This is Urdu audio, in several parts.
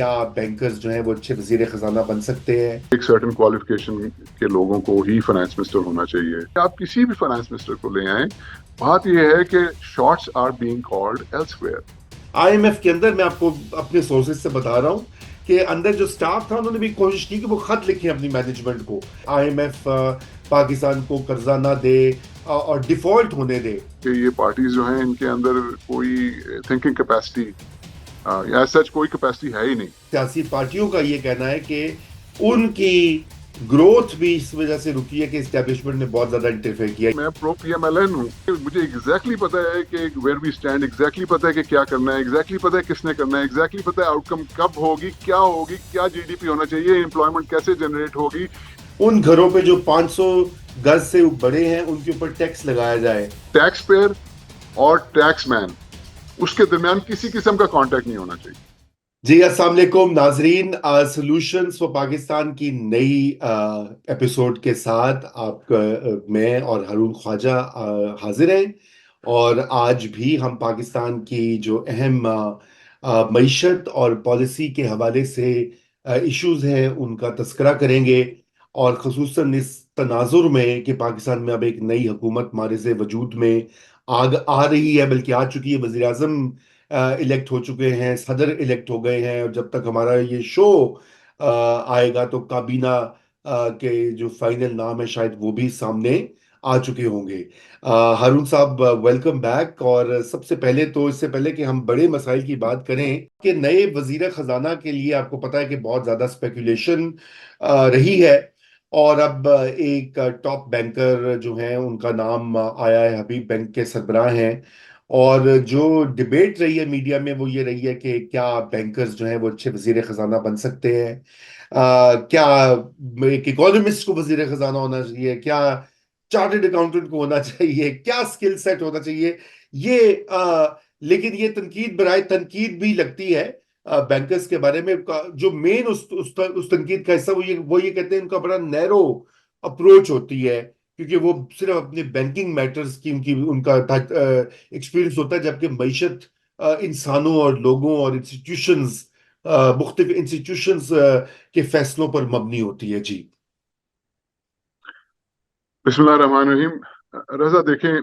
کیا بینکرز جو ہیں وہ اچھے وزیر خزانہ بن سکتے ہیں؟ ایک سرٹن کوالیفیکیشن کے لوگوں کو ہی فائنانس منسٹر ہونا چاہیے. آپ کسی بھی فائنانس منسٹر کو لے آئیں, بات یہ ہے کہ shorts are being called elsewhere. I M F کے اندر میں آپ کو اپنے سورسز سے بتا رہا ہوں کہ اندر جو سٹاف تھا انہوں نے بھی کوشش کی کہ وہ خط لکھیں اپنی مینجمنٹ کو, آئی ایم ایف پاکستان کو قرضہ نہ دے اور ڈیفالٹ ہونے دے. کہ یہ پارٹیز جو ہیں ان کے اندر کوئی تھنکنگ کیپیسٹی یا سچ کوئی کیپیسٹی ہے ہی نہیں. سیاسی پارٹیوں کا یہ کہنا ہے کہ ان کی گروتھ بھی اس وجہ سے رکی ہے کہ اسٹیبلشمنٹ نے بہت زیادہ انٹرفیئر کیا. میں پرو پی ایم ایل این ہوں, مجھے ایگزیکٹلی پتا ہے کہ ویئر وی اسٹینڈ, ایگزیکٹلی پتا ہے کہ کیا کرنا ہے, ایگزیکٹلی پتا ہے کس نے کرنا ہے, ایگزیکٹلی پتا ہے آؤٹ کم کب ہوگی, کیا جی ڈی پی ہونا چاہیے, امپلائمنٹ کیسے جنریٹ ہوگی. ان گھروں پہ جو 500 گز سے بڑے ہیں ان کے اوپر ٹیکس لگایا جائے. ٹیکس پیئر اور ٹیکس مین, اس کے درمیان کسی قسم کا کانٹیکٹ نہیں ہونا چاہیے. جی السلام علیکم ناظرین, سولوشنز فار پاکستان کی نئی ایپیسوڈ کے ساتھ آپ میں اور ہارون خواجہ حاضر ہیں, اور آج بھی ہم پاکستان کی جو اہم معیشت اور پالیسی کے حوالے سے ایشوز ہیں ان کا تذکرہ کریں گے, اور خصوصاً اس تناظر میں کہ پاکستان میں اب ایک نئی حکومت مارز وجود میں آ رہی ہے, بلکہ آ چکی ہے. وزیر اعظم الیکٹ ہو چکے ہیں, صدر الیکٹ ہو گئے ہیں, اور جب تک ہمارا یہ شو آئے گا تو کابینہ کے جو فائنل نام ہے شاید وہ بھی سامنے آ چکے ہوں گے. ہارون صاحب ویلکم بیک. اور سب سے پہلے تو اس سے پہلے کہ ہم بڑے مسائل کی بات کریں کہ نئے وزیر خزانہ کے لیے آپ کو پتا ہے کہ بہت زیادہ اسپیکولیشن رہی ہے, اور اب ایک ٹاپ بینکر جو ہیں ان کا نام آیا ہے, حبیب بینک کے سربراہ ہیں, اور جو ڈیبیٹ رہی ہے میڈیا میں وہ یہ رہی ہے کہ کیا بینکرز جو ہیں وہ اچھے وزیر خزانہ بن سکتے ہیں, کیا ایک اکانومسٹ کو وزیر خزانہ ہونا چاہیے, کیا چارٹرڈ اکاؤنٹنٹ کو ہونا چاہیے, کیا سکل سیٹ ہونا چاہیے. لیکن یہ تنقید برائے تنقید بھی لگتی ہے بینکرز کے بارے میں. جو مین اس تنقید کا حصہ وہ یہ کہتے ہیں ان کا بڑا نیرو اپروچ ہوتی ہے, کیونکہ وہ صرف اپنے بینکنگ میٹرز کی ان کا ایکسپیرینس ہوتا ہے, جبکہ معیشت انسانوں اور لوگوں اور انسٹیٹیوشنز مختلف انسٹیٹیوشنز کے فیصلوں پر مبنی ہوتی ہے. جی بسم اللہ الرحمن الرحیم. رضا دیکھیں,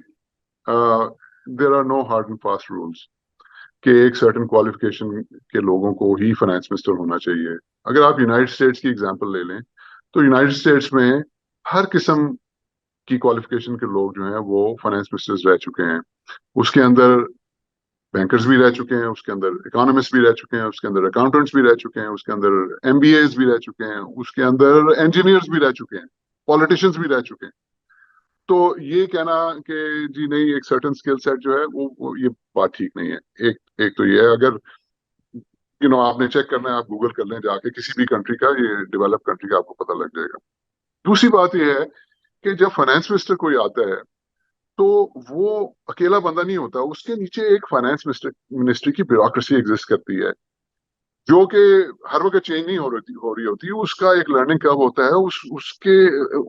there are no hard and fast rules کہ ایک سرٹن کوالیفیکیشن کے لوگوں کو ہی فائنانس منسٹر ہونا چاہیے. اگر آپ یونائٹڈ اسٹیٹس کی ایگزامپل لے لیں تو یونائٹڈ اسٹیٹس میں ہر قسم کی کوالیفیکیشن کے لوگ جو ہیں وہ فائنانس منسٹرز رہ چکے ہیں. اس کے اندر بینکرز بھی رہ چکے ہیں, اس کے اندر اکانومسٹ بھی رہ چکے ہیں, اس کے اندر اکاؤنٹنٹس بھی رہ چکے ہیں, اس کے اندر ایم بی ایز بھی رہ چکے ہیں, اس کے اندر انجینئرز بھی رہ چکے ہیں, پالیٹیشنز بھی رہ چکے ہیں. تو یہ کہنا کہ جی نہیں ایک سرٹن اسکل سیٹ جو ہے وہ یہ بات ٹھیک نہیں ہے. ایک تو یہ ہے, اگر آپ نے چیک کرنا ہے, آپ گوگل کر لیں جا کے کسی بھی کنٹری کا, یہ ڈیولپ کنٹری کا, آپ کو پتہ لگ جائے گا. دوسری بات یہ ہے کہ جب فائنانس منسٹر کوئی آتا ہے تو وہ اکیلا بندہ نہیں ہوتا, اس کے نیچے ایک فائنانس منسٹری کی بیوروکریسی ایگزسٹ کرتی ہے جو کہ ہر وقت چینج نہیں ہو رہی ہوتی. اس کا ایک لرننگ کرو ہوتا ہے,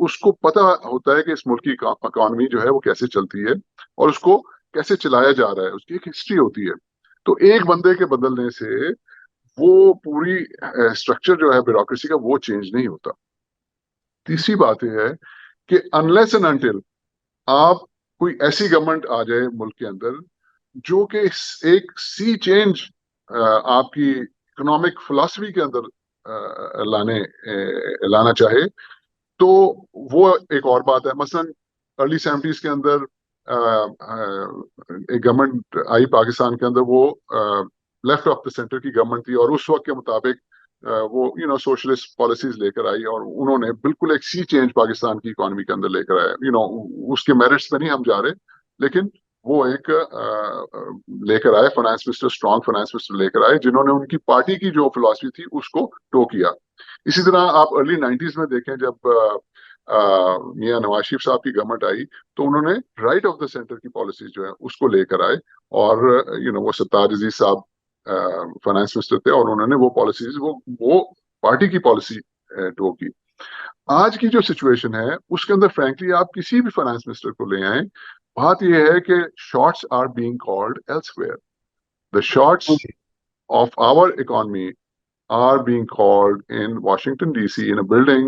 اس کو پتا ہوتا ہے کہ اس ملک کی اکانومی جو ہے وہ کیسے چلتی ہے اور اس کو کیسے چلایا جا رہا ہے, اس کی ایک ہسٹری ہوتی ہے. تو ایک بندے کے بدلنے سے وہ پوری اسٹرکچر جو ہے بیوروکریسی کا وہ چینج نہیں ہوتا. تیسری بات یہ ہے کہ انلیس اینڈ انٹل آپ کوئی ایسی گورنمنٹ آ جائے ملک کے اندر جو کہ ایک سی چینج آپ کی اکنامک فلسفی کے اندر لانا چاہے تو وہ ایک اور بات ہے. مثلا ارلی 70s کے اندر ایک گورنمنٹ آئی پاکستان کے اندر, وہ لیفٹ آف دا سینٹر کی گورنمنٹ تھی, اور اس وقت کے مطابق وہ سوشلسٹ پالیسیز لے کر آئی, اور انہوں نے بالکل ایک سی چینج پاکستان کی اکانومی کے اندر لے کر آیا. اس کے میرٹس پہ نہیں ہم جا رہے, لیکن وہ ایک لے کر آئے finance minister, strong finance minister لے کر آئے جنہوں نے ان کی پارٹی کی جو فلسفی تھی اس کو ٹو کیا. اسی طرح آپ ارلی 90s میں دیکھیں, جب میاں نواز شریف صاحب کی گورنمنٹ آئی تو انہوں نے رائٹ آف دا سینٹر کی پالیسیز جو ہے اس کو لے کر آئے, اور وہ ستار عزیز صاحب فائنانس منسٹر تھے, اور انہوں نے وہ پالیسیز وہ پارٹی کی پالیسی ٹو کی. آج کی جو سچویشن ہے اس کے اندر فرینکلی آپ کسی بھی فائنانس منسٹر کو لے آئیں, بات یہ ہے کہ shorts are being called elsewhere. The shorts of our economy are being called in Washington DC in a building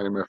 IMF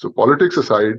So politics aside,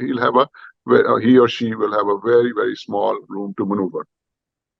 he'll have he or she will have a very very small room to maneuver.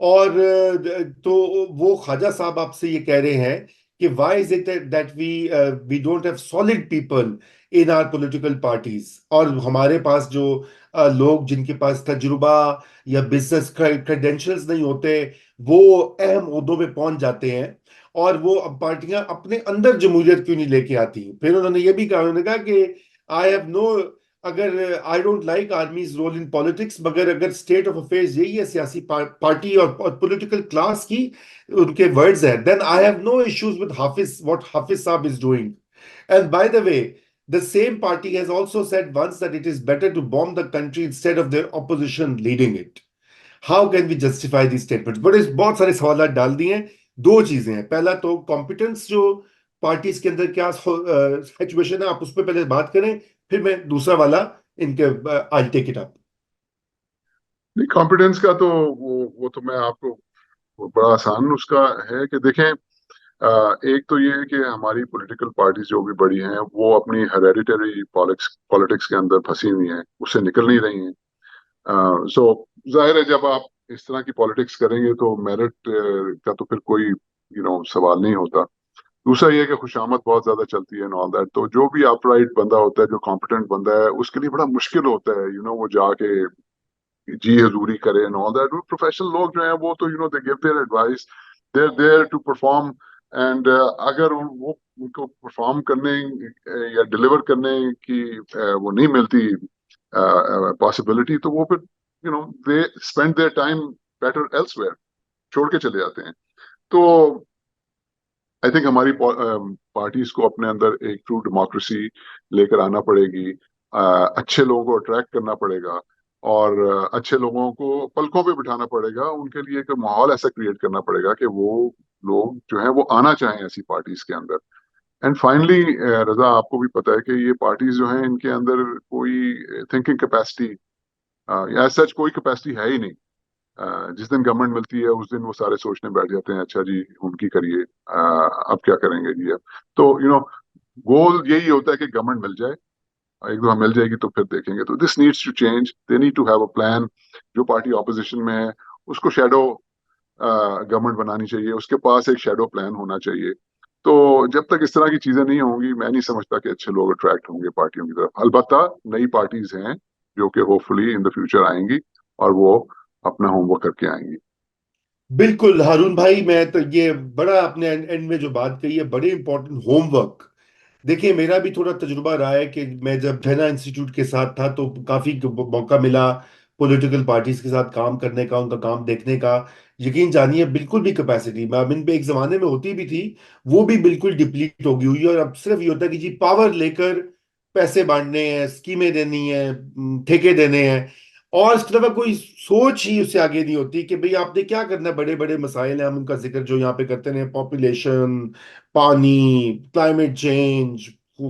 اور تو وہ خواجہ صاحب آپ سے یہ کہہ رہے ہیں کہ why is it that we don't have solid people in our political parties, اور ہمارے پاس جو لوگ جن کے پاس تجربہ یا بزنس کریڈینشلز نہیں ہوتے وہ اہم عہدوں پہ پہنچ جاتے ہیں، اور وہ پارٹیاں اپنے اندر جمہوریت کیوں نہیں لے کے آتی؟ پھر انہوں نے یہ بھی کہا، انہوں نے کہا کہ آئی ہیو نو، اگر I don't like armies role in politics, مگر اگر اسٹیٹ آف افیئرز یہی ہے سیاسی پارٹی اور پولیٹیکل کلاس کی، ان کے ورڈز ہیں، then I have no issues with Hafiz what Hafiz sahib is doing. And by the way, the same party has also said once that it is better to bomb the country instead of their opposition leading it. How can we justify these statements? بڑے بہت سارے سوالات ڈال دیے ہیں. دو چیزیں ہیں، پہلا تو کمپیٹنس جو پارٹیز کے اندر کیا سچویشن ہے، آپ اس پہ پہلے بات کریں، پھر میں دوسرا والا ان کے I'll take it up. نہیں، کانفیڈینس کا تو وہ تو میں آپ کو بڑا آسان اس کا ہے کہ دیکھیں، ایک تو یہ ہے کہ ہماری پولیٹیکل پارٹیز جو بھی بڑی ہیں وہ اپنی ہیریڈیٹری پالیٹکس کے اندر پھنسی ہوئی ہیں، اس سے نکل نہیں رہی ہیں. سو ظاہر ہے جب آپ اس طرح کی پالیٹکس کریں گے تو میرٹ کا تو پھر کوئی سوال نہیں ہوتا. دوسرا یہ کہ خوشامد بہت زیادہ چلتی ہے all that. تو جو بھی اپ رائٹ بندہ ہوتا ہے، جو کمپیٹنٹ بندہ ہے، اس کے لیے بڑا مشکل ہوتا ہے وہ جا کے جی حضوری کرے all that. پروفیشنل لوگ جو ہیں وہ تو they give their advice, they're there to perform. And اگر وہ ان کو پرفارم کرنے یا ڈلیور کرنے کی وہ نہیں ملتی پاسبلٹی، تو وہ پھر they spend their time better elsewhere, چھوڑ کے چلے جاتے ہیں. تو آئی تھنک ہماری پارٹیز کو اپنے اندر ایک ٹرو ڈیموکریسی لے کر آنا پڑے گی، اچھے لوگوں کو اٹریکٹ کرنا پڑے گا، اور اچھے لوگوں کو پلکوں پہ بٹھانا پڑے گا. ان کے لیے ایک ماحول ایسا کریٹ کرنا پڑے گا کہ وہ لوگ جو ہیں وہ آنا چاہیں ایسی پارٹیز کے اندر. اینڈ فائنلی رضا، آپ کو بھی پتا ہے کہ یہ پارٹیز جو ہیں ان کے اندر کوئی تھنکنگ کیپیسٹی یا سچ کوئی کیپیسٹی ہے ہی نہیں. جس دن گورنمنٹ ملتی ہے اس دن وہ سارے سوچنے بیٹھ جاتے ہیں، اچھا جی ان کی کریے، اب کیا کریں گے جی. اب تو گول یہی ہوتا ہے کہ گورنمنٹ مل جائے، ایک دفعہ مل جائے گی تو پھر دیکھیں گے. تو this needs to change, they need to have a plan. جو پارٹی اپوزیشن میں ہے اس کو شیڈو گورنمنٹ بنانی چاہیے، اس کے پاس ایک شیڈو پلان ہونا چاہیے. تو جب تک اس طرح کی چیزیں نہیں ہوں گی، میں نہیں سمجھتا کہ اچھے لوگ اٹریکٹ ہوں گے پارٹیوں کی طرف. البتہ نئی پارٹیز ہیں جو کہ hope fully in the future آئیں گی اور وہ اپنا ہوم ورک کر کے آئیں گی. بالکل ہارون بھائی، میں تو یہ بڑا اپنے اینڈ میں جو بات کہی ہے بڑی امپورٹنٹ، ہوم ورک. دیکھیں میرا بھی تھوڑا تجربہ رہا ہے کہ میں جب ٹھینا انسٹیٹیوٹ کے ساتھ تھا تو کافی موقع ملا پولیٹیکل پارٹیز کے ساتھ کام کرنے کا، ان کا کام دیکھنے کا. یقین جانیے بالکل بھی کیپیسٹی میں اب ان پہ ایک زمانے میں ہوتی بھی تھی، وہ بھی بالکل ڈپلیٹ ہو گئی ہوئی ہے. اور اب صرف یہ ہوتا ہے کہ جی پاور لے کر پیسے بانٹنے ہیں، اسکیمیں دینی ہیں، ٹھیکے دینے ہیں، اور اس کے علاوہ کوئی سوچ ہی اس سے آگے نہیں ہوتی کہ بھئی آپ نے کیا کرنا ہے. بڑے بڑے مسائل ہیں، ہم ان کا ذکر جو یہاں پہ کرتے ہیں، پاپولیشن، پانی، کلائمیٹ چینج،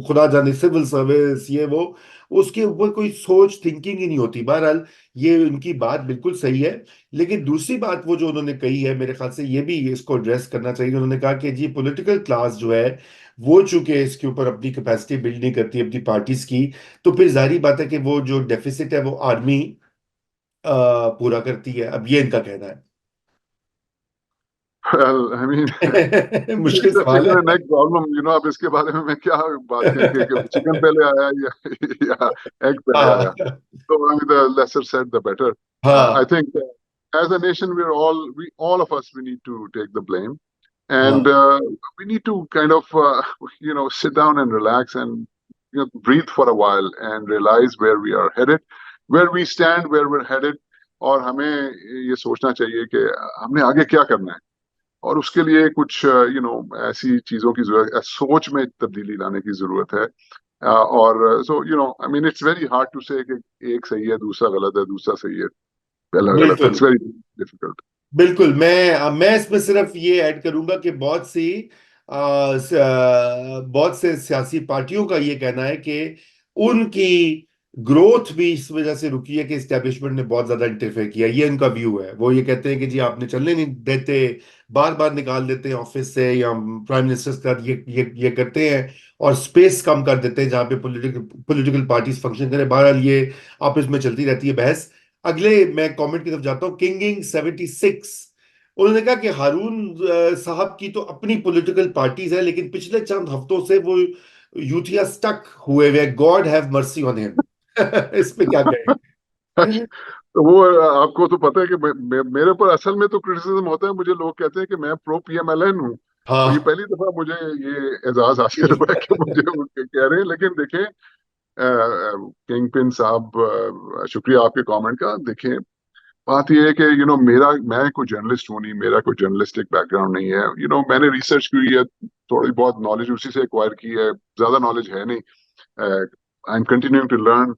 خدا جانے سول سروس، یہ وہ، اس کے اوپر کوئی سوچ تھنکنگ ہی نہیں ہوتی. بہرحال یہ ان کی بات بالکل صحیح ہے. لیکن دوسری بات وہ جو انہوں نے کہی ہے، میرے خیال سے یہ بھی اس کو ایڈریس کرنا چاہیے. انہوں نے کہا کہ جی پولیٹیکل کلاس جو ہے وہ چونکہ اس کے اوپر اپنی کیپیسٹی بلڈ نہیں کرتی اپنی پارٹیز کی، تو پھر ظاہری بات ہے کہ وہ جو ڈیفیسٹ ہے وہ آرمی پورا کرتی ہے. اب یہ ان کا کہنا ہے. Well, I mean, مشکل سوال ہے. نیکسٹ پرابلم اب اس کے بارے میں کیا بات کریں کہ چکن پہلے آیا یا ایگ پہلے ہاں آیا. So I mean, the lesser said, the better. ہاں I think as a nation, all of us, we need to take the blame, ہاں and we need to kind of, sit down and relax and breathe for a while and realize where we are headed, where we stand, where we're headed. اور ہمیں یہ سوچنا چاہیے کہ ہم نے آگے کیا کرنا ہے، اور اس کے لیے کچھ ایسی چیزوں کی ضرورت، سوچ میں تبدیلی لانے کی ضرورت ہے. اور so I mean it's very hard to say کہ ایک صحیح ہے دوسرا غلط ہے، دوسرا صحیح ہے پہلا غلط ہے. بالکل اٹس ویری ڈیفیکلٹ. بالکل. میں اس میں صرف یہ ایڈ کروں گا کہ بہت سے سیاسی پارٹیوں کا یہ کہنا ہے کہ ان کی گروتھ بھی اس وجہ سے رکی ہے کہ اسٹیبلشمنٹ نے بہت زیادہ انٹرفیئر کیا. یہ ان کا ویو ہے. وہ یہ کہتے ہیں کہ جی آپ نے چلنے نہیں دیتے، بار بار نکال دیتے ہیں آفس سے، یا پرائم منسٹر کے ساتھ یہ کرتے ہیں، اور اسپیس کم کر دیتے ہیں جہاں پہ پولیٹیکل پارٹیز فنکشن کریں. بہرحال یہ آپس میں چلتی رہتی ہے بحث. اگلے میں کامنٹ کی طرف جاتا ہوں. کنگنگ 76 انہوں نے کہا کہ ہارون صاحب کی تو اپنی پولیٹیکل پارٹیز ہے، لیکن پچھلے چند ہفتوں سے وہ یوتھیا سٹک ہوئے ہوئے، گاڈ ہیو مرسی آن ہم. اس پہ کیا کہیں؟ تو وہ آپ کو تو پتہ ہے کہ میرے اوپر اصل میں تو کرٹیسزم ہوتا ہے، مجھے لوگ کہتے ہیں کہ میں پرو پی ایم ایل این ہوں، اور یہ ہاں پہلی دفعہ مجھے یہ اعزاز حاصل ہوا ہے کہ مجھے کہہ رہے ہیں. لیکن دیکھیں کنگ پن صاحب، شکریہ آپ کے کامنٹ کا. دیکھیں بات یہ ہے کہ میں کوئی جرنلسٹ ہوں نہیں، میرا کوئی جرنلسٹک بیک گراؤنڈ نہیں ہے. میں نے ریسرچ کی ہے، تھوڑی بہت نالج اسی سے ایکوائر کی ہے، زیادہ نالج ہے نہیں. I am continuing to learn.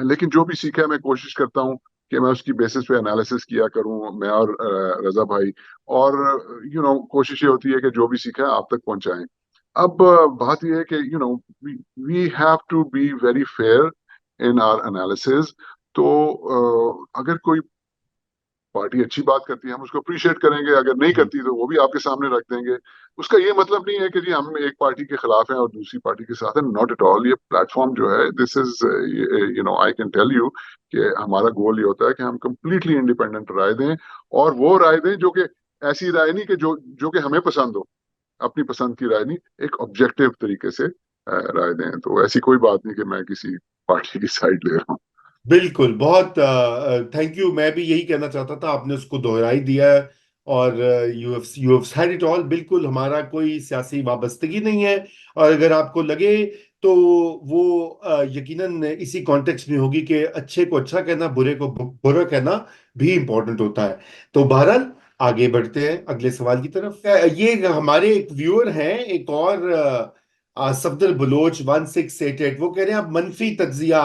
لیکن جو بھی سیکھا ہے میں کوشش کرتا ہوں کہ میں اس کی بیسس پہ انالیسس کیا کروں، میں اور رضا بھائی. اور کوشش یہ ہوتی ہے کہ جو بھی سیکھا ہے آپ تک پہنچائیں. اب بات یہ ہے کہ we have to be very fair in our analysis. تو اگر کوئی پارٹی اچھی بات کرتی ہے ہم اس کو اپریشیٹ کریں گے، اگر نہیں کرتی تو وہ بھی آپ کے سامنے رکھ دیں گے. اس کا یہ مطلب نہیں ہے کہ جی ہم ایک پارٹی کے خلاف ہیں اور دوسری پارٹی کے ساتھ ہیں. Not at all. یہ پلیٹ فارم جو ہے this is I can tell you کہ ہمارا گول یہ ہوتا ہے کہ ہم کمپلیٹلی انڈیپینڈنٹ رائے دیں، اور وہ رائے دیں جو کہ ایسی رائے نہیں کہ جو کہ ہمیں پسند ہو، اپنی پسند کی رائے نہیں، ایک آبجیکٹو طریقے سے رائے دیں. تو ایسی کوئی بات نہیں کہ میں کسی پارٹی کی سائڈ لے رہا ہوں. بالکل، بہت تھینک یو. میں بھی یہی کہنا چاہتا تھا، آپ نے اس کو دہرا ہی دیا ہے. اور you have said it all. بالکل ہمارا کوئی سیاسی وابستگی نہیں ہے، اور اگر آپ کو لگے تو وہ یقیناً اسی کانٹیکسٹ میں ہوگی کہ اچھے کو اچھا کہنا، برے کو برا کہنا بھی امپورٹنٹ ہوتا ہے. تو بہرحال آگے بڑھتے ہیں اگلے سوال کی طرف. یہ ہمارے ایک ویور ہیں، ایک اور صفدر بلوچ 1688، وہ کہہ رہے ہیں آپ منفی تجزیہ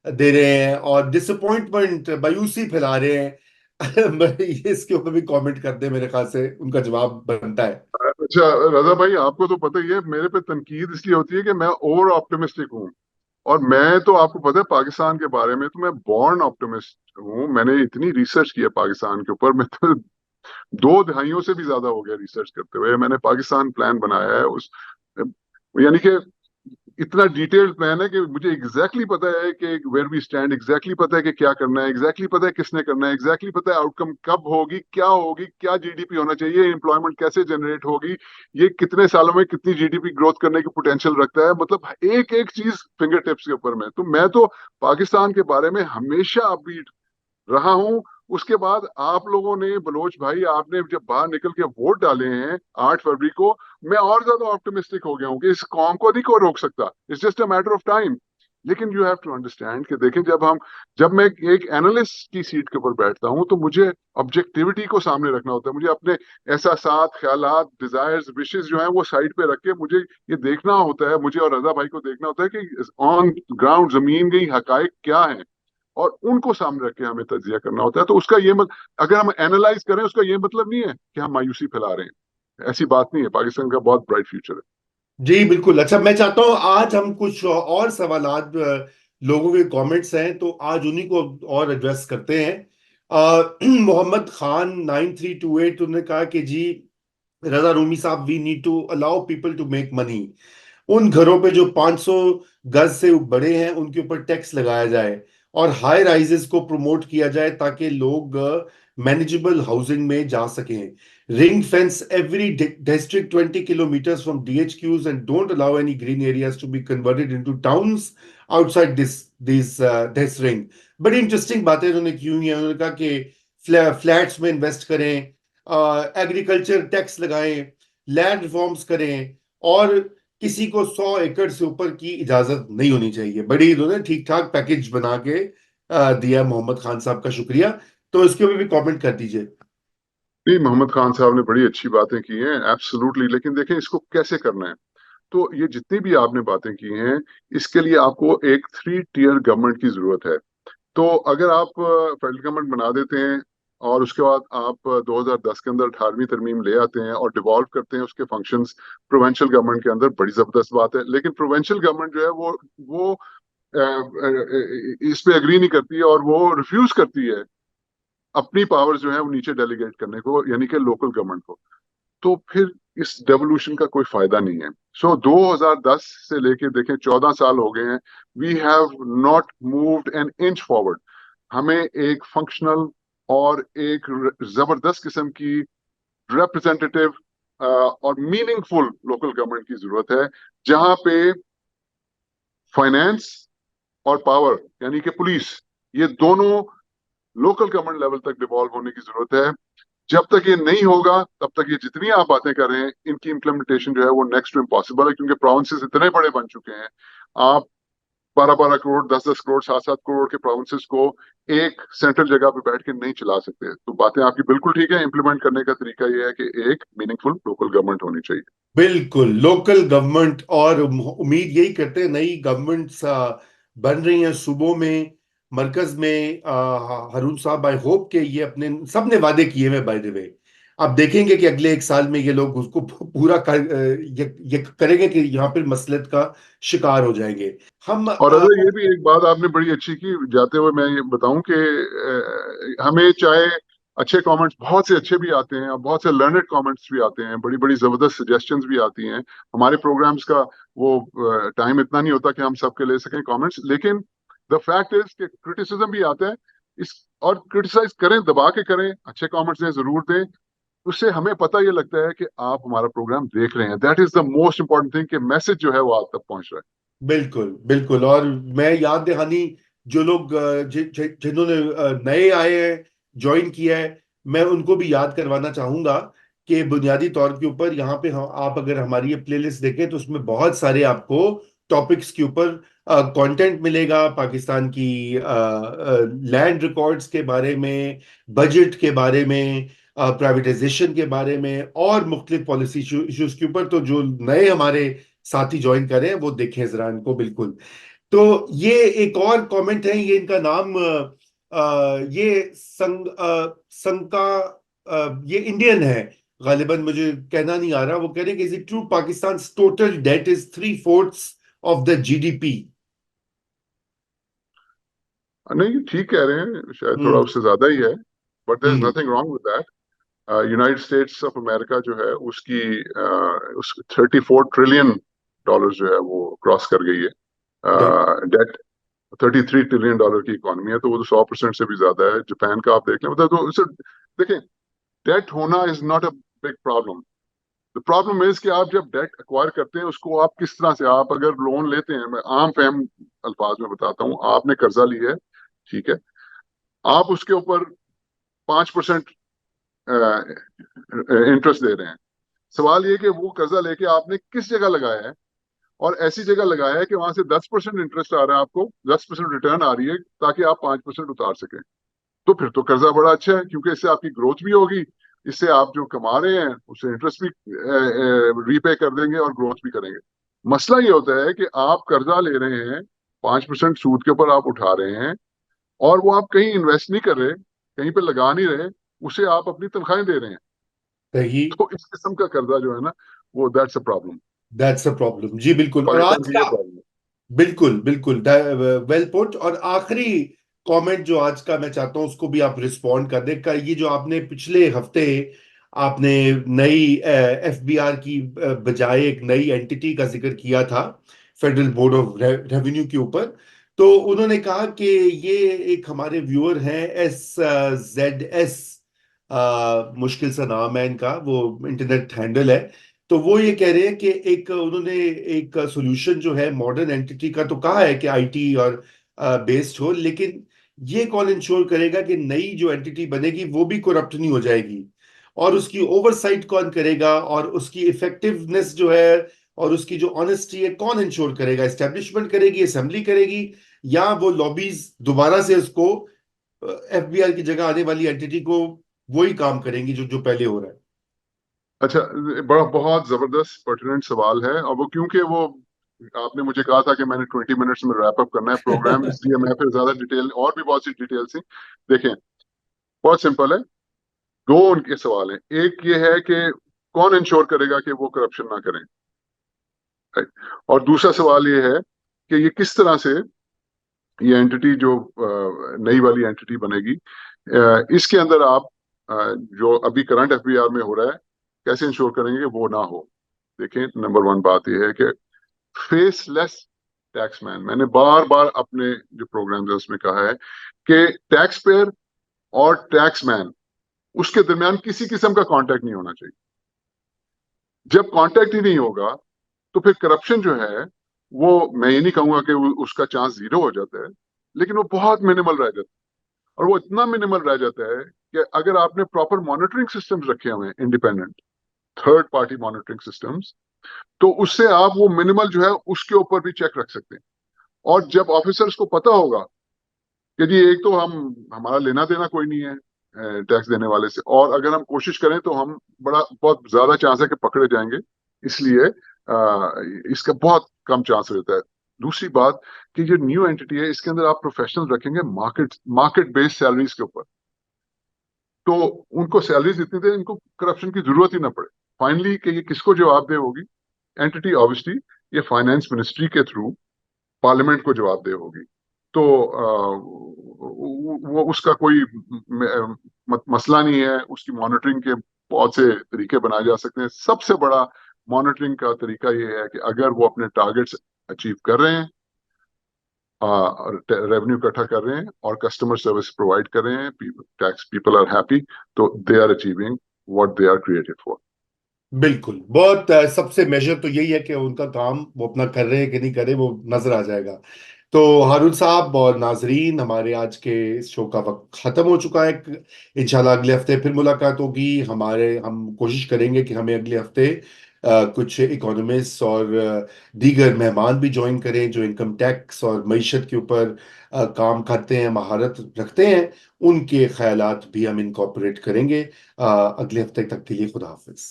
دے رہے ہیں اور ڈس اپوائنٹمنٹ، مایوسی پھیلا رہے ہیں. اس کے اوپر بھی کامنٹ کر دیں، میرے خیال سے ان کا جواب بنتا ہے. اچھا رضا بھائی، آپ کو تو پتہ ہی ہے میرے پہ تنقید اس لیے ہوتی ہے کہ میں اوور آپٹمسٹک ہوں. اور میں تو آپ کو پتہ ہے پاکستان کے بارے میں تو میں بورن آپٹمسٹ ہوں. میں نے اتنی ریسرچ کی ہے پاکستان کے اوپر، میں تو 2 دہائیوں سے بھی زیادہ ہو گیا ریسرچ کرتے ہوئے. میں نے پاکستان پلان بنایا ہے، یعنی کہ اتنا ڈیٹیلڈ پلان ہے کہ مجھے ایگزیکٹلی پتا ہے کہ ویئر وی اسٹینڈ، ایگزیکٹلی پتا ہے کہ کیا کرنا ہے، ایگزیکٹلی پتا ہے کس نے کرنا ہے، ایگزیکٹلی پتا ہے آؤٹ کم کب ہوگی، کیا جی ڈی پی ہونا چاہیے، امپلائمنٹ کیسے جنریٹ ہوگی، یہ کتنے سالوں میں کتنی جی ڈی پی گروتھ کرنے کی پوٹینشیل رکھتا ہے. مطلب ایک ایک چیز فنگر ٹپس کے اوپر میں تو پاکستان کے بارے میں ہمیشہ اپ بیٹ رہا ہوں. اس کے بعد آپ لوگوں نے، بلوچ بھائی، آپ نے جب باہر نکل کے ووٹ ڈالے ہیں 8 فروری کو، میں اور زیادہ آپٹمسٹک ہو گیا ہوں کہ اس قوم کو نہیں کوئی روک سکتا. It's just a matter of time. لیکن یو ہیو ٹو انڈرسٹینڈ کہ دیکھیں جب میں ایک اینالسٹ کی سیٹ کے اوپر بیٹھتا ہوں تو مجھے آبجیکٹیوٹی کو سامنے رکھنا ہوتا ہے. مجھے اپنے احساسات، خیالات، ڈیزائرز، وشز جو ہیں وہ سائڈ پہ رکھ کے مجھے یہ دیکھنا ہوتا ہے، مجھے اور رضا بھائی کو دیکھنا ہوتا ہے کہ آن گراؤنڈ زمین کے حقائق کیا ہیں، اور ان کو سامنے رکھ کے ہمیں تجزیہ کرنا ہوتا ہے. تو اس کا یہ اگر ہم اینالائز کریں اس کا یہ مطلب نہیں ہے کہ ہم مایوسی پھیلا رہے ہیں. ایسی بات نہیں ہے. پاکستان کا بہت برائٹ فیوچر ہے. جی بالکل. اچھا، میں چاہتا ہوں آج ہم کچھ اور سوالات، لوگوں کے کامنٹس ہیں تو آج انہی کو اور ایڈریس کرتے ہیں. محمد خان 9328 انہوں نے کہا کہ جی Raza Rumi sahib, we need to allow people to make money. ان گھروں پہ جو 500 گز سے بڑے ہیں ان کے اوپر ٹیکس لگایا جائے، اور ہائی رائزز کو پروموٹ کیا جائے تاکہ لوگ مینیجبل ہاؤسنگ میں جا سکیں. رنگ fans every district 20 kilometers from DHQs and don't allow any green areas to be converted into towns outside this ring. بڑی انٹرسٹنگ باتیں انہوں نے کی ہوئی ہیں. انہوں نے کہا کہ فلیٹس میں انویسٹ کریں، ایگریکلچر ٹیکس لگائیں، لینڈ ریفارمز کریں، اور کسی کو 100 ایکڑ سے اوپر کی اجازت نہیں ہونی چاہیے. بڑی انہوں نے ٹھیک ٹھاک پیکج بنا کے دیا. محمد خان صاحب کا شکریہ. تو اس کے اوپر بھی کامنٹ کر دیجئے. نہیں، محمد خان صاحب نے بڑی اچھی باتیں کی ہیں، ایبسولوٹلی. لیکن دیکھیں اس کو کیسے کرنا ہے. تو یہ جتنی بھی آپ نے باتیں کی ہیں اس کے لیے آپ کو ایک 3 tier گورنمنٹ کی ضرورت ہے. تو اگر آپ فیڈرل گورنمنٹ بنا دیتے ہیں اور اس کے بعد آپ 2010 کے اندر 18ویں ترمیم لے آتے ہیں اور ڈیوالو کرتے ہیں اس کے فنکشنز پروونشل گورنمنٹ کے اندر، بڑی زبردست بات ہے. لیکن پروونشل گورنمنٹ جو ہے وہ اس پہ اگری نہیں کرتی اور وہ ریفیوز کرتی ہے اپنی پاور جو ہے وہ نیچے ڈیلیگیٹ کرنے کو، یعنی کہ لوکل گورنمنٹ کو. تو پھر اس ڈیولوشن کا کوئی فائدہ نہیں ہے. 2010 سے لے کے دیکھیں 14 سال ہو گئے ہیں. We have not moved an inch forward. ہمیں ایک فنکشنل اور ایک زبردست قسم کی ریپرزینٹیو اور میننگ فل لوکل گورنمنٹ کی ضرورت ہے, جہاں پہ فائنینس اور پاور یعنی کہ پولیس, یہ دونوں لوکل گورنمنٹ لیول تک ڈیوالو ہونے کی ضرورت ہے. جب تک یہ نہیں ہوگا تب تک یہ جتنی آپ باتیں کر رہے ہیں ان کی امپلیمنٹیشن جو ہے وہ نیکسٹ ٹو امپاسبل ہے, کیونکہ پروونسز اتنے بڑے بن چکے ہیں. آپ 12 کروڑ 10 کروڑ 7 کروڑ کے پروونسز کو ایک سینٹرل جگہ پہ بیٹھ کے نہیں چلا سکتے. تو باتیں آپ کی بالکل ٹھیک ہے, امپلیمنٹ کرنے کا طریقہ یہ ہے کہ ایک میننگ فل لوکل گورنمنٹ ہونی چاہیے. بالکل لوکل گورنمنٹ, اور امید یہی کرتے ہیں نئی گورنمنٹس بن رہی ہیں صوبوں میں, مرکز میں. ہارون صاحب آئی ہوپ کہ یہ اپنے سب نے وعدے کیے ہوئے بائی دی وے, آپ دیکھیں گے کہ اگلے ایک سال میں یہ لوگ اس کو پورا یہ کریں گے کہ یہاں پہ مسلط کا شکار ہو جائیں گے ہم. اور اگر یہ بھی ایک بات آپ نے بڑی اچھی کی, جاتے ہوئے میں یہ بتاؤں کہ ہمیں چاہے اچھے کامنٹس بہت سے اچھے بھی آتے ہیں اور بہت سے لرنڈ کامنٹس بھی آتے ہیں, بڑی بڑی زبردست سجیشنز بھی آتی ہیں. ہمارے پروگرامز کا وہ ٹائم اتنا نہیں ہوتا کہ ہم سب کے لے سکیں کامنٹس, لیکن دا فیکٹ از کہ کرٹیسزم بھی آتا ہے اس, اور کرٹیسائز کریں, دبا کے کریں, اچھے کامنٹس دیں, ضرور دیں. اس سے ہمیں پتہ یہ لگتا ہے کہ آپ ہمارا پروگرام دیکھ رہے ہیں. That is the most important thing کہ میسج جو ہے وہ آپ تک پہنچ رہا ہے. بالکل بالکل. اور میں یاد دہانی جو لوگ جنہوں نے نئے آئے ہیں, جوائن کیا ہے, میں ان کو بھی یاد کروانا چاہوں گا کہ بنیادی طور کے اوپر یہاں پہ آپ اگر ہماری یہ پلے لسٹ دیکھیں تو اس میں بہت سارے آپ کو ٹاپکس کے اوپر کانٹینٹ ملے گا. پاکستان کی لینڈ ریکارڈز کے بارے میں, بجٹ کے بارے میں, پرائیویٹائزیشن کے بارے میں, اور مختلف پالیسی ایشوز کے اوپر. تو جو نئے ہمارے ساتھی جوائن کریں وہ دیکھیں ذرا ان کو. بالکل. تو یہ ایک اور کامنٹ ہے, یہ ان کا نام یہ سنکا, یہ انڈین ہے غالباً, مجھے کہنا نہیں آ رہا. وہ کہہ رہے ہیں کہ true پاکستان's total debt is 3/4 of the GDP. نہیں ٹھیک کہہ رہے ہیں, شاید تھوڑا اس سے زیادہ ہی ہے, بٹ دیر از ہوں nothing wrong with that. United States of America جو ہے اس کی 34 ٹریلین ڈالر جو ہے وہ کراس کر گئی ہے ڈیٹ. 33 ٹریلین ڈالر کی اکانومی ہے, تو وہ تو 100% سے بھی زیادہ ہے. جاپان کا آپ دیکھ لیں, مطلب تو دیکھیں ڈیٹ ہونا is not a big problem. The problem is کہ آپ جب ڈیٹ ایکوائر کرتے ہیں اس کو آپ کس طرح سے, آپ اگر لون لیتے ہیں, میں عام فہم الفاظ میں بتاتا ہوں, آپ نے قرضہ لیا ہے, ٹھیک ہے, آپ اس کے اوپر 5% انٹرسٹ دے رہے ہیں. سوال یہ کہ وہ قرضہ لے کے آپ نے کس جگہ لگایا ہے, اور ایسی جگہ لگایا ہے کہ وہاں سے 10% انٹرسٹ آ رہا ہے, آپ کو 10% ریٹرن آ رہی ہے تاکہ آپ 5% اتار سکیں. تو پھر تو قرضہ بڑا اچھا ہے, کیونکہ اس سے آپ کی گروتھ بھی ہوگی, اس سے آپ جو کما رہے ہیں اس سے انٹرسٹ بھی ری پے کر دیں گے اور گروتھ بھی کریں گے. مسئلہ یہ ہوتا ہے کہ آپ قرضہ لے رہے ہیں, 5% سود کے اوپر آپ اٹھا رہے ہیں, اور وہ آپ کہیں انویسٹ نہیں کر رہے, کہیں پہ لگا نہیں رہے, اسے آپ اپنی تنخواہیں دے رہے ہیں. صحیح. تو اس قسم کا قرضہ جو ہے نا وہ that's a problem. That's a problem. جی بالکل. اور پاکستان آج کی کا یہ پرابلم ہے. بالکل بالکل ویل پٹ. اور آخری کامنٹ جو آج کا میں چاہتا ہوں اس کو بھی آپ رسپونڈ کر دیں. یہ جو آپ نے پچھلے ہفتے آپ نے نئی ایف بی آر کی بجائے ایک نئی اینٹی کا ذکر کیا تھا فیڈرل بورڈ آف ریونیو کے اوپر, تو انہوں نے کہا کہ یہ ایک ہمارے ویور ہیں SZS, مشکل سا نام ہے ان کا, وہ انٹرنیٹ ہینڈل ہے. تو وہ یہ کہہ رہے ہیں کہ انہوں نے ایک سولوشن جو ہے ماڈرن اینٹی کا تو کہا ہے کہ آئی ٹی اور بیسڈ ہو, لیکن یہ کون انشور کرے گا کہ نئی جو اینٹی بنے گی وہ بھی کرپٹ نہیں ہو جائے گی, اور اس کی اوور سائٹ کون کرے گا, اور اس کی افیکٹونیس جو ہے اور اس کی جو آنےسٹی ہے کون انشور کرے گا. اسٹیبلشمنٹ کرے گی, اسمبلی کرے گی, یا وہ لابیز دوبارہ سے اس کو ایف بی آر کی جگہ آنے والی اینٹی کو وہی کام کریں گی جو پہلے ہو رہا ہے. اچھا, بہت زبردست پرٹیننٹ سوال ہے, اور وہ کیونکہ وہ آپ نے مجھے کہا تھا کہ میں نے 20 منٹس میں ریپ اپ کرنا ہے پروگرام, اس لیے میں پھر زیادہ ڈیٹیل, اور بھی بہت سی ڈیٹیل تھیں. دیکھیں بہت سمپل ہے, دو ان کے سوال ہیں. ایک یہ ہے کہ کون انشور کرے گا کہ وہ کرپشن نہ کریں, اور دوسرا سوال یہ ہے کہ یہ کس طرح سے یہ اینٹی جو نئی والی اینٹی بنے گی, اس کے اندر آپ جو ابھی کرنٹ ایف بی آر میں ہو رہا ہے کیسے انشور کریں گے وہ نہ ہو. دیکھیں نمبر 1 بات یہ ہے کہ فیس لیس ٹیکس مین, میں نے بار بار اپنے جو پروگرامز اس میں کہا ہے کہ ٹیکس پیئر اور ٹیکس مین اس کے درمیان کسی قسم کا کانٹیکٹ نہیں ہونا چاہیے. جب کانٹیکٹ ہی نہیں ہوگا تو پھر کرپشن جو ہے وہ میں یہ نہیں کہوں گا کہ اس کا چانس زیرو ہو جاتا ہے, لیکن وہ بہت منیمل رہ جاتا ہے. اور وہ اتنا منیمل رہ جاتا ہے کہ اگر آپ نے پراپر مانیٹرنگ سسٹمز رکھے ہوئے ہیں, independent third party monitoring systems, تو اس سے آپ وہ منیمل جو ہے اس کے اوپر بھی چیک رکھ سکتے ہیں. اور جب آفیسرز کو پتا ہوگا کہ جی ایک تو ہمارا لینا دینا کوئی نہیں ہے ٹیکس دینے والے سے, اور اگر ہم کوشش کریں تو ہم بہت زیادہ چانس ہے کہ پکڑے جائیں گے, اس لیے اس کا بہت کم چانس رہتا ہے. دوسری بات کہ جو نیو اینٹی ہے اس کے اندر آپ پروفیشنل رکھیں گے مارکیٹ بیس سیلریز کے اوپر, تو ان کو سیلریز اتنی دیں ان کو کرپشن کی ضرورت ہی نہ پڑے. فائنلی کہ یہ کس کو جواب دہ ہوگی, اینٹی آبویسلی یہ فائنانس منسٹری کے تھرو پارلیمنٹ کو جواب دہ ہوگی. تو وہ اس کا کوئی مسئلہ نہیں ہے, اس کی مانیٹرنگ کے بہت سے طریقے بنائے جا سکتے ہیں. سب سے بڑا مانیٹرنگ کا طریقہ یہ ہے کہ اگر وہ اپنے ٹارگیٹس اچیو کر رہے ہیں, ریونیو اکٹھا کر رہے ہیں اور کسٹمر سروس پرووائڈ کر رہے ہیں, ٹیکس پیپل آر ہیپی, تو they are achieving what they are created for. بالکل, بہت سب سے میجر تو یہی ہے کہ ان کا کام وہ اپنا کر رہے ہیں کہ نہیں کر رہے, وہ نظر آ جائے گا. تو ہارون صاحب اور ناظرین, ہمارے آج کے اس شو کا وقت ختم ہو چکا ہے. انشاءاللہ اگلے ہفتے پھر ملاقات ہوگی. ہم کوشش کریں گے کہ ہمیں اگلے ہفتے کچھ اکانومسٹ اور دیگر مہمان بھی جوائن کریں جو انکم ٹیکس اور معیشت کے اوپر کام کرتے ہیں, مہارت رکھتے ہیں. ان کے خیالات بھی ہم انکارپوریٹ کریں گے. اگلے ہفتے تک کے لیے خدا حافظ.